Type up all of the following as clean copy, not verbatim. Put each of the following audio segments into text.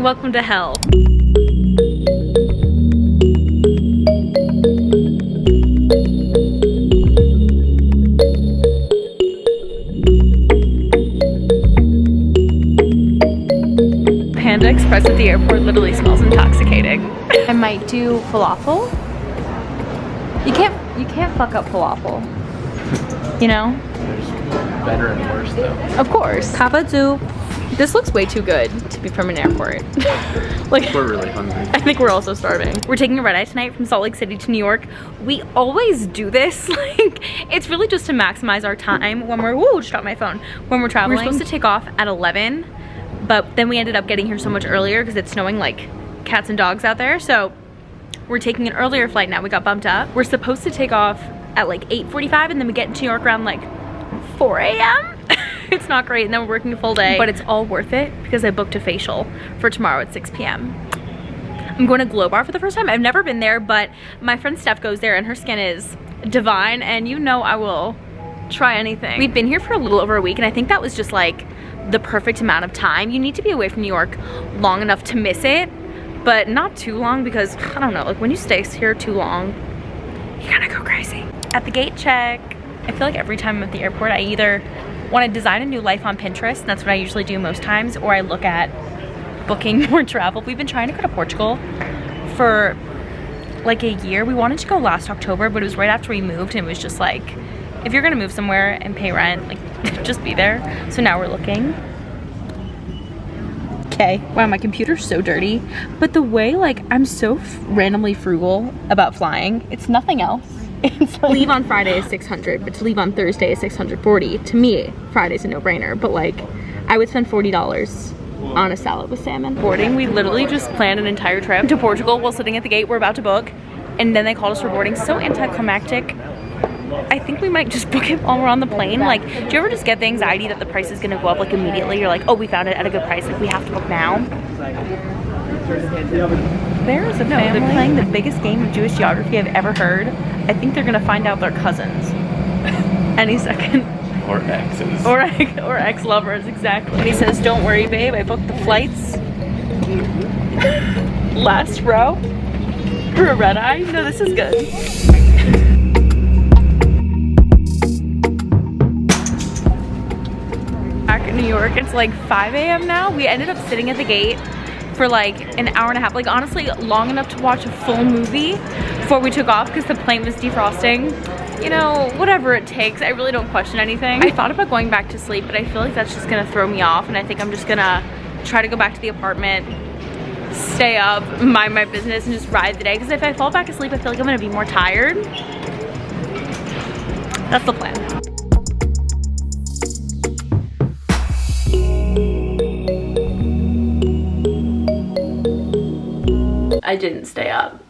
Welcome to hell. Panda Express at the airport literally smells intoxicating. I might do falafel. You can't fuck up falafel. You know? There's better and worse though. Of course. Papa soup. This looks way too good to be from an airport. Like, We're really hungry. I think we're also starving. We're taking a red eye tonight from Salt Lake City to New York. We always do this. Like, it's really just to maximize our time when we're, whoa, just dropped my phone. When we're traveling. We're supposed to take off at 11, but then we ended up getting here so much earlier because it's snowing like cats and dogs out there. So we're taking an earlier flight now. We got bumped up. We're supposed to take off at like 8:45 and then we get into New York around like 4 a.m. It's not great, and then we're working a full day, but it's all worth it because I booked a facial for tomorrow at 6 p.m. I'm going to GLOWBAR for the first time. I've never been there, but my friend Steph goes there and her skin is divine, and you know I will try anything. We've been here for a little over a week, and I think that was just like the perfect amount of time. You need to be away from New York long enough to miss it, but not too long because, I don't know, like when you stay here too long, you kind of go crazy. At the gate check, I feel like every time I'm at the airport, I either want to design a new life on Pinterest, and that's what I usually do most times, or I look at booking more travel. We've been trying to go to Portugal for like a year. We wanted to go last October, but it was right after we moved, and it was just like, if you're gonna move somewhere and pay rent, like just be there. So now we're looking. Okay, wow, my computer's so dirty, but the way like I'm so randomly frugal about flying, it's nothing else. It's like, leave on Friday is 600, but to leave on Thursday is 640. To me, Friday's a no-brainer, but like I would spend $40 on a salad with salmon. Boarding, we literally just planned an entire trip to Portugal while sitting at the gate. We're about to book, and then they called us for boarding. So anticlimactic. I think we might just book it while we're on the plane. Like, do you ever just get the anxiety that the price is gonna go up like immediately? You're like, oh, we found it at a good price, like we have to book now. There is a family. They're playing the biggest game of Jewish geography I've ever heard. I think they're gonna find out they're cousins any second. Or exes. Or ex-lovers, exactly. And he says, don't worry, babe, I booked the flights. Last row for a red eye. No, this is good. Back in New York, it's like 5 a.m. now. We ended up sitting at the gate for like an hour and a half, like honestly long enough to watch a full movie before we took off because the plane was defrosting. You know, whatever it takes. I really don't question anything. I thought about going back to sleep, but I feel like that's just gonna throw me off, and I think I'm just gonna try to go back to the apartment, stay up, mind my business, and just ride the day, because if I fall back asleep I feel like I'm gonna be more tired. That's the plan. I didn't stay up.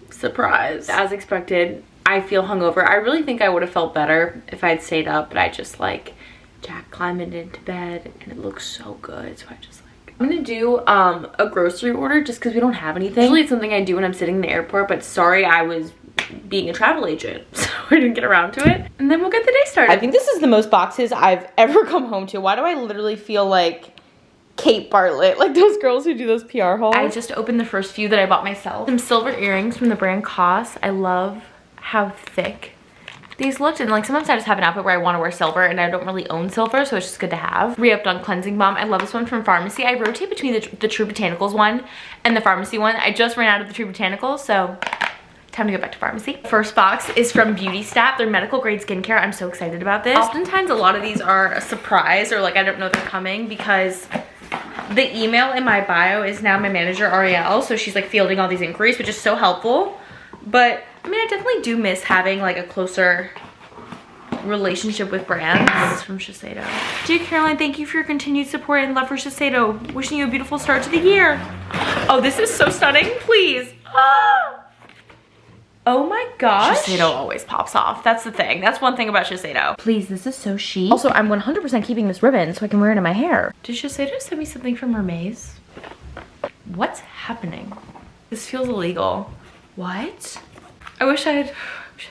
Surprise. As expected, I feel hungover. I really think I would have felt better if I'd stayed up, but I just like Jack climbing into bed and it looks so good, so I just like, I'm gonna do a grocery order just because we don't have anything. Usually it's something I do when I'm sitting in the airport, but sorry, I was being a travel agent, so I didn't get around to it. And then we'll get the day started. I think this is the most boxes I've ever come home to. Why do I literally feel like Kate Bartlett, like those girls who do those PR hauls? I just opened the first few that I bought myself. Some silver earrings from the brand COS. I love how thick these looked, and like sometimes I just have an outfit where I want to wear silver and I don't really own silver, so it's just good to have. Re-upped on cleansing balm. I love this one from Pharmacy. I rotate between the True Botanicals one and the Pharmacy one. I just ran out of the True Botanicals, so time to go back to Pharmacy. First box is from Beauty Stat. They're medical grade skincare. I'm so excited about this. Oftentimes a lot of these are a surprise, or like I don't know they're coming, because the email in my bio is now my manager Ariel, so she's like fielding all these inquiries, which is so helpful. But I mean, I definitely do miss having like a closer relationship with brands. This is from Shiseido. Dear Caroline, thank you for your continued support and love for Shiseido. Wishing you a beautiful start to the year. Oh, this is so stunning. Please. Oh my gosh. Shiseido always pops off. That's the thing. That's one thing about Shiseido. Please, this is so chic. Also, I'm 100% keeping this ribbon so I can wear it in my hair. Did Shiseido send me something from Hermes? What's happening? This feels illegal. What? I wish I had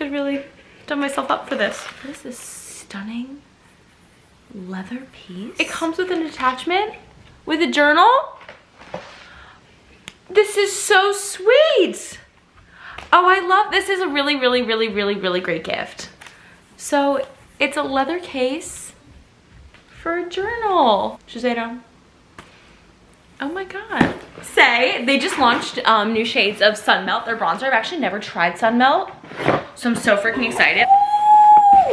really done myself up for this. What is this stunning leather piece? It comes with an attachment with a journal. This is so sweet. Oh, I love, this is a really, really, really, really, really great gift. So it's a leather case for a journal. Shiseido. Oh my God. They just launched new shades of Sunmelt, their bronzer. I've actually never tried Sunmelt, so I'm so freaking excited.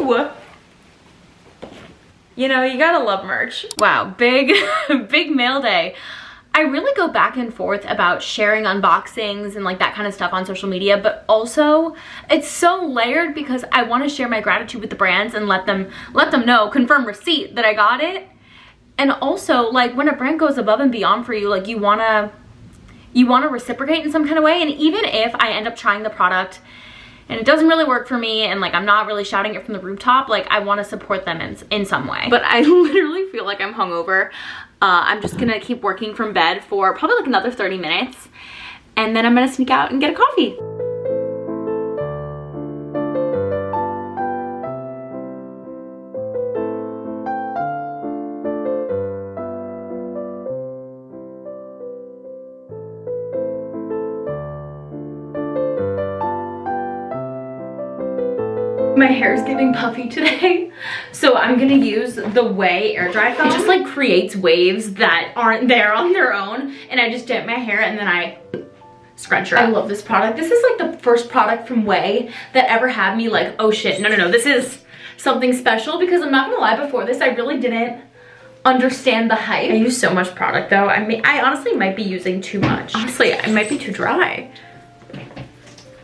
Ooh. You know, you gotta love merch. Wow, big, big mail day. I really go back and forth about sharing unboxings and like that kind of stuff on social media, but also it's so layered because I want to share my gratitude with the brands and let them know, confirm receipt that I got it. And also, like, when a brand goes above and beyond for you, like, you wanna reciprocate in some kind of way. And even if I end up trying the product and it doesn't really work for me and like I'm not really shouting it from the rooftop, like I want to support them in some way. But I literally feel like I'm hungover. I'm just gonna keep working from bed for probably like another 30 minutes and then I'm gonna sneak out and get a coffee. My hair is getting puffy today, so I'm gonna use the Way air dry foam. It just like creates waves that aren't there on their own, and I just dip my hair and then I scrunch her up. I love this product. This is like the first product from Way that ever had me like, oh shit, no, this is something special, because I'm not gonna lie, before this I really didn't understand the hype. I use so much product though. I honestly might be using too much. Honestly, I might be too dry.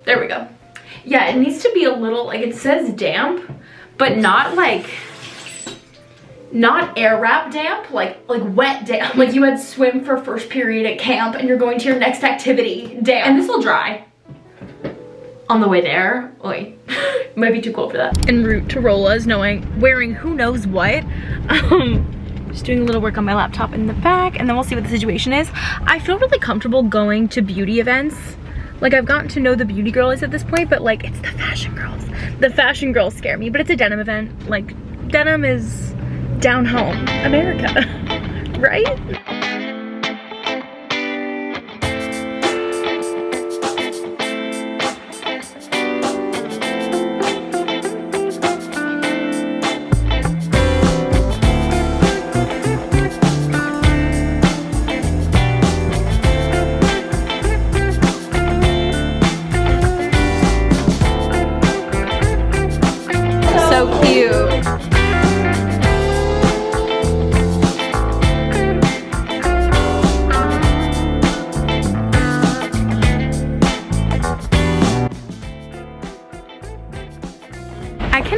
There we go. Yeah, it needs to be a little, like it says damp, but not like, not air wrap damp, like wet damp. Like you had swim for first period at camp and you're going to your next activity damp. And this will dry on the way there. Oi, might be too cold for that. En route to Rola's, wearing who knows what. Just doing a little work on my laptop in the back, and then we'll see what the situation is. I feel really comfortable going to beauty events. Like, I've gotten to know the beauty girls at this point, but like, it's the fashion girls. The fashion girls scare me, but it's a denim event. Like, denim is down home, America, right?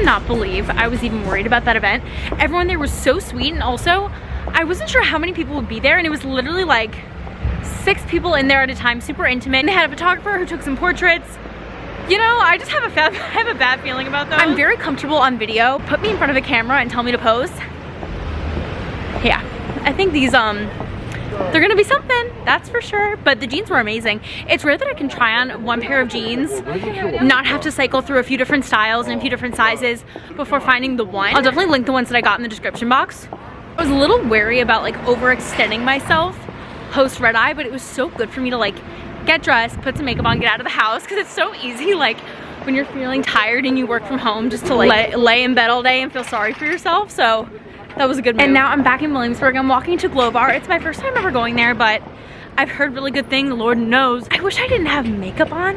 Not believe I was even worried about that event. Everyone there was so sweet, and also I wasn't sure how many people would be there, and it was literally like 6 people in there at a time, super intimate. And they had a photographer who took some portraits. You know, I just have a bad feeling about those. I'm very comfortable on video. Put me in front of a camera and tell me to pose. Yeah, I think these they're gonna be something, that's for sure. But the jeans were amazing. It's rare that I can try on one pair of jeans, not have to cycle through a few different styles and a few different sizes before finding the one. I'll definitely link the ones that I got in the description box. I was a little wary about like overextending myself post red eye, but it was so good for me to like get dressed, put some makeup on, get out of the house, because it's so easy like when you're feeling tired and you work from home just to like lay in bed all day and feel sorry for yourself. So that was a good move. And now I'm back in Williamsburg. I'm walking to GLOWBAR. It's my first time ever going there, but I've heard really good things, Lord knows. I wish I didn't have makeup on.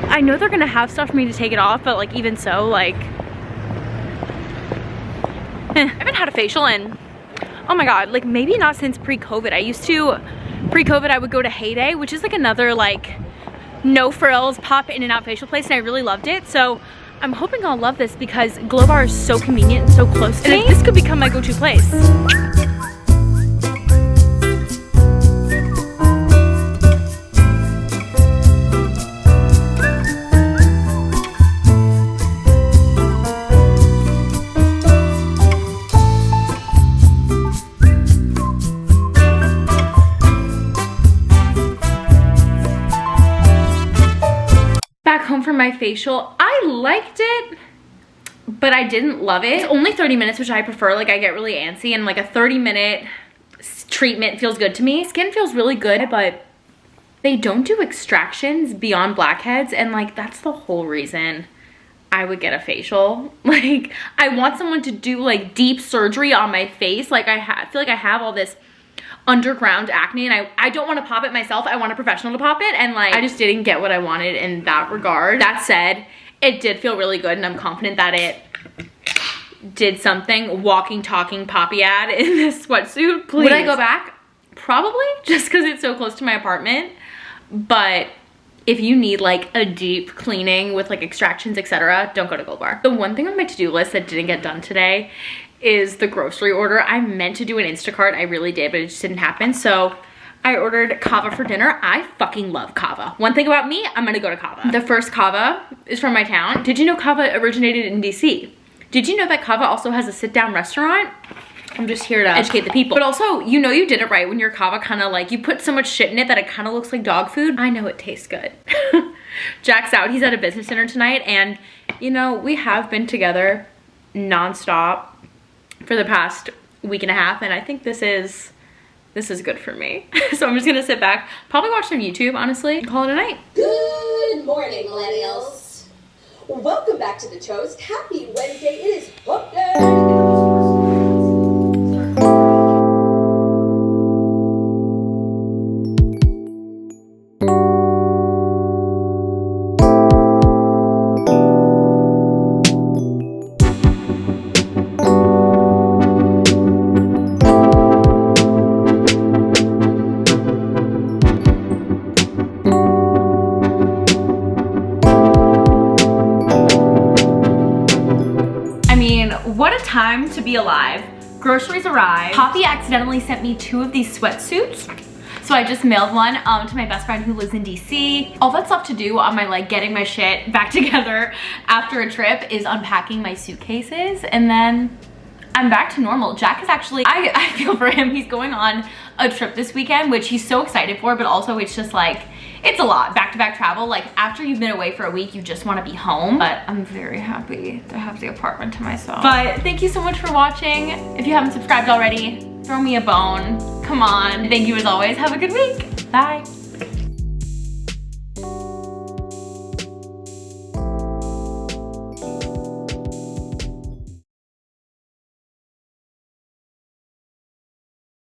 I know they're gonna have stuff for me to take it off, but like even so, like, I haven't had a facial in, oh my God, like maybe not since pre-COVID. Pre-COVID I would go to Heyday, which is like another like no frills, pop in and out facial place, and I really loved it. So I'm hoping I'll love this because GLOWBAR is so convenient and so close to me. This could become my go-to place. Back home from my facial. I liked it, but I didn't love it. It's only 30 minutes, which I prefer. Like I get really antsy, and like a 30-minute treatment feels good to me. Skin feels really good, but They don't do extractions beyond blackheads, and like that's the whole reason I would get a facial. Like, I want someone to do like deep surgery on my face. Like, I feel like I have all this underground acne, and I don't want to pop it myself. I want a professional to pop it, and like I just didn't get what I wanted in that regard. That said, it did feel really good, and I'm confident that it did something. Walking, talking poppy ad in this sweatsuit, please. Would I go back? Probably, just because it's so close to my apartment. But if you need like a deep cleaning with like extractions, etc., don't go to Gold Bar. The one thing on my to-do list that didn't get done today is the grocery order. I meant to do an Instacart, I really did, but it just didn't happen. So I ordered kava for dinner. I fucking love kava. One thing about me, I'm gonna go to kava. The first kava is from my town. Did you know kava originated in DC? Did you know that kava also has a sit-down restaurant? I'm just here to educate the people. But also, you know you did it right when your kava kind of like, you put so much shit in it that it kind of looks like dog food. I know it tastes good. Jack's out, he's at a business dinner tonight, and you know, we have been together nonstop for the past week and a half, and I think this is good for me. So I'm just gonna sit back, probably watch some YouTube, honestly, and call it a night. Good morning, millennials. Welcome back to the Toast. Happy Wednesday. It is hump day. What a time to be alive. Groceries arrived. Poppy accidentally sent me 2 of these sweatsuits. So I just mailed one to my best friend who lives in DC. All that's left to do on my like getting my shit back together after a trip is unpacking my suitcases, and then I'm back to normal. Jack is actually, I feel for him. He's going on a trip this weekend, which he's so excited for, but also it's just like, it's a lot, back-to-back travel. Like after you've been away for a week, you just want to be home. But I'm very happy to have the apartment to myself. But thank you so much for watching. If you haven't subscribed already, throw me a bone. Come on. Thank you as always. Have a good week. Bye.